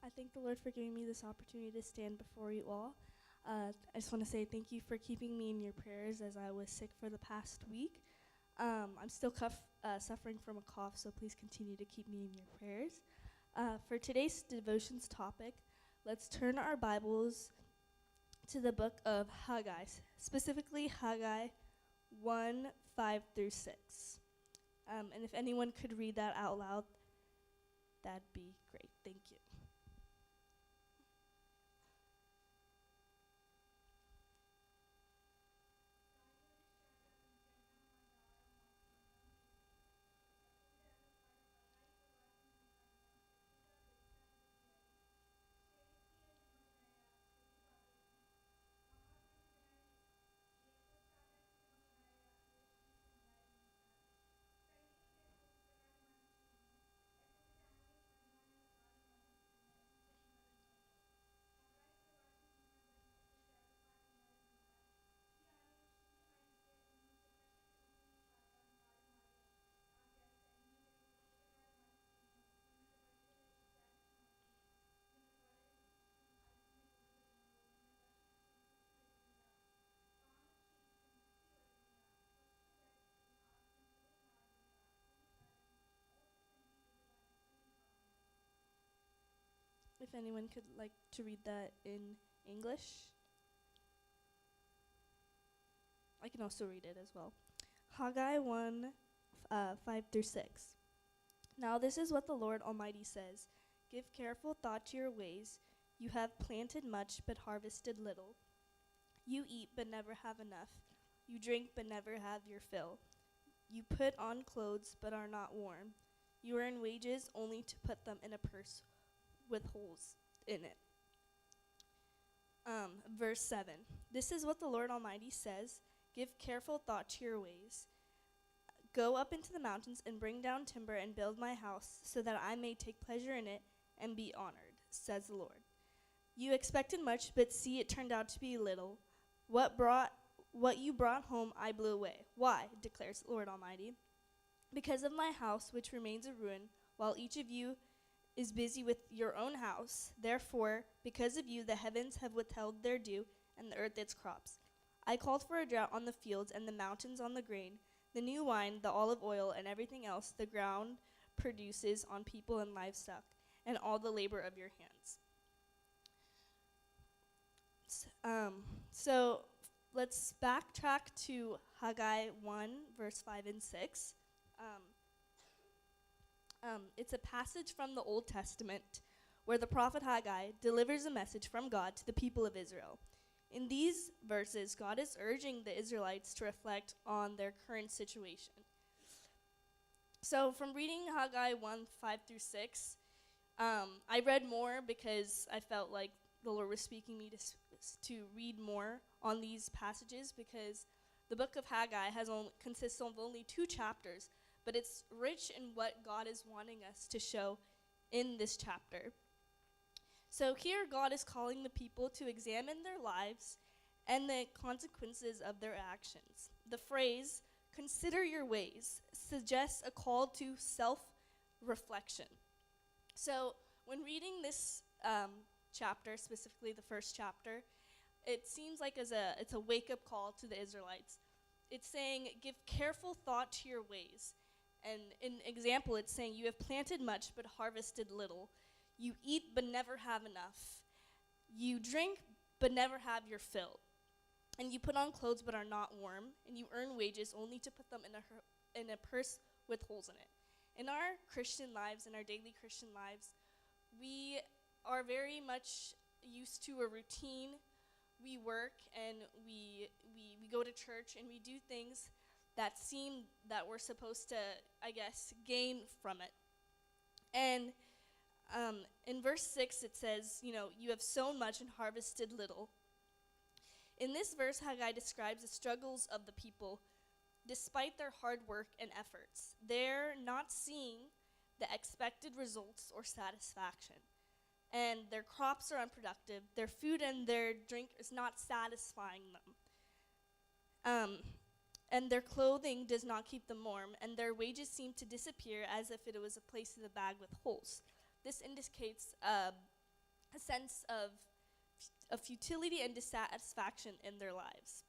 I thank the Lord for giving me this opportunity to stand before you all. I just want to say thank you for keeping me in your prayers as I was sick for the past week. I'm still suffering from a cough, so please continue to keep me in your prayers. For today's devotions topic, let's turn our Bibles to the book of Haggai, specifically Haggai 1, 5 through 6. And if anyone could read that out loud, that'd be great. Thank you. If anyone could like to read that in English, I can also read it as well. Haggai 1, 5 through 6. Now this is what the Lord Almighty says. Give careful thought to your ways. You have planted much but harvested little. You eat but never have enough. You drink but never have your fill. You put on clothes but are not warm. You earn wages only to put them in a purse with holes in it. Verse 7. This is what the Lord Almighty says. Give careful thought to your ways. Go up into the mountains and bring down timber and build my house so that I may take pleasure in it and be honored, says the Lord. You expected much, but see, it turned out to be little. What you brought home I blew away. Why? Declares the Lord Almighty. Because of my house, which remains a ruin, while each of you is busy with your own house. Therefore, because of you, the heavens have withheld their dew, and the earth its crops. I called for a drought on the fields and the mountains on the grain, the new wine, the olive oil, and everything else the ground produces on people and livestock, and all the labor of your hands. So let's backtrack to Haggai 1, verse 5 and 6. It's a passage from the Old Testament where the prophet Haggai delivers a message from God to the people of Israel. In these verses, God is urging the Israelites to reflect on their current situation. So from reading Haggai 1, 5 through 6, I read more because I felt like the Lord was speaking me to read more on these passages, because the book of Haggai consists of only 2 chapters, but it's rich in what God is wanting us to show in this chapter. So here God is calling the people to examine their lives and the consequences of their actions. The phrase, consider your ways, suggests a call to self-reflection. So when reading this chapter, specifically the first chapter, it seems like it's a wake-up call to the Israelites. It's saying, give careful thought to your ways. And in example, it's saying, you have planted much but harvested little. You eat but never have enough. You drink but never have your fill. And you put on clothes but are not warm. And you earn wages only to put them in a purse with holes in it. In our Christian lives, in our daily Christian lives, we are very much used to a routine. We work and we go to church and we do things that seem that we're supposed to, I guess, gain from it. And in verse 6 it says, you have sown much and harvested little. In this verse, Haggai describes the struggles of the people despite their hard work and efforts. They're not seeing the expected results or satisfaction. And their crops are unproductive. Their food and their drink is not satisfying them. And their clothing does not keep them warm, and their wages seem to disappear as if it was a place in the bag with holes. This indicates a sense of futility and dissatisfaction in their lives.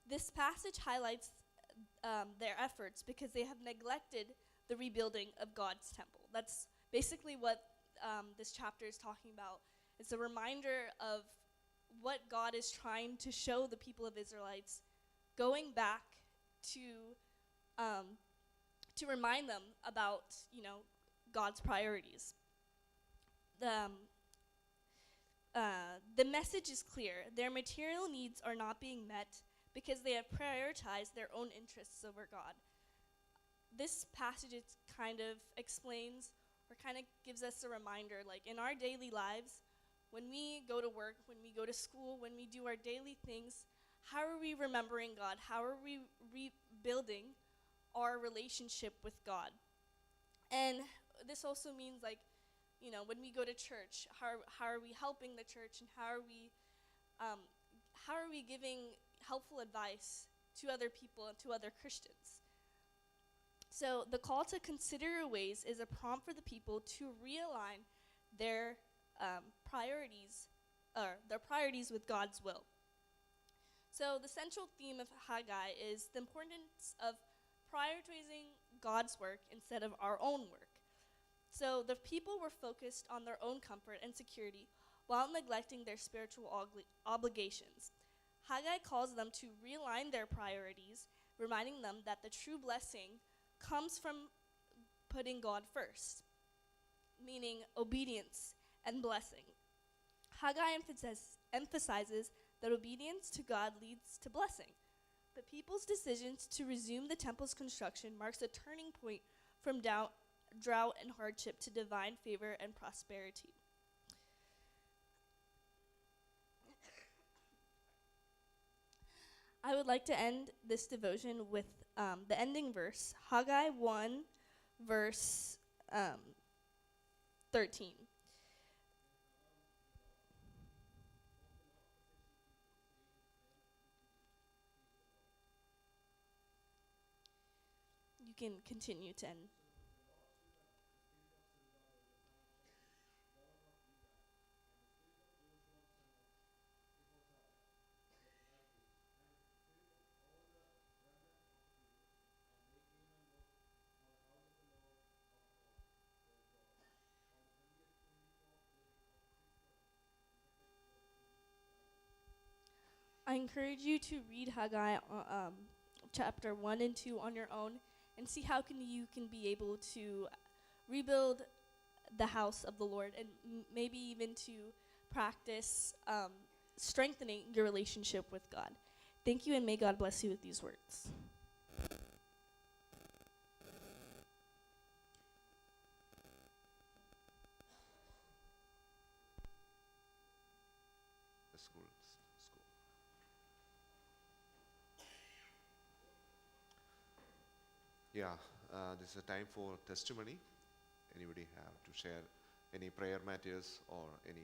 This passage highlights their efforts because they have neglected the rebuilding of God's temple. That's basically what this chapter is talking about. It's a reminder of what God is trying to show the people of Israelites, going back to remind them about, God's priorities. The message is clear. Their material needs are not being met because they have prioritized their own interests over God. This passage kind of explains or kind of gives us a reminder, like in our daily lives, when we go to work, when we go to school, when we do our daily things, how are we remembering God? How are we rebuilding our relationship with God? And this also means, like, when we go to church, how are we helping the church, and how are we giving helpful advice to other people and to other Christians? So the call to consider your ways is a prompt for the people to realign their priorities with God's will. So the central theme of Haggai is the importance of prioritizing God's work instead of our own work. So the people were focused on their own comfort and security while neglecting their spiritual obligations. Haggai calls them to realign their priorities, reminding them that the true blessing comes from putting God first, meaning obedience and blessing. Haggai emphasizes that obedience to God leads to blessing. The people's decisions to resume the temple's construction marks a turning point from drought and hardship to divine favor and prosperity. I would like to end this devotion with the ending verse, Haggai 1, verse 13. You can continue to end. I encourage you to read Haggai chapter 1 and 2 on your own and see how you can be able to rebuild the house of the Lord, and maybe even to practice strengthening your relationship with God. Thank you, and may God bless you with these words. The school. Yeah, this is a time for testimony. Anybody have to share any prayer matters or any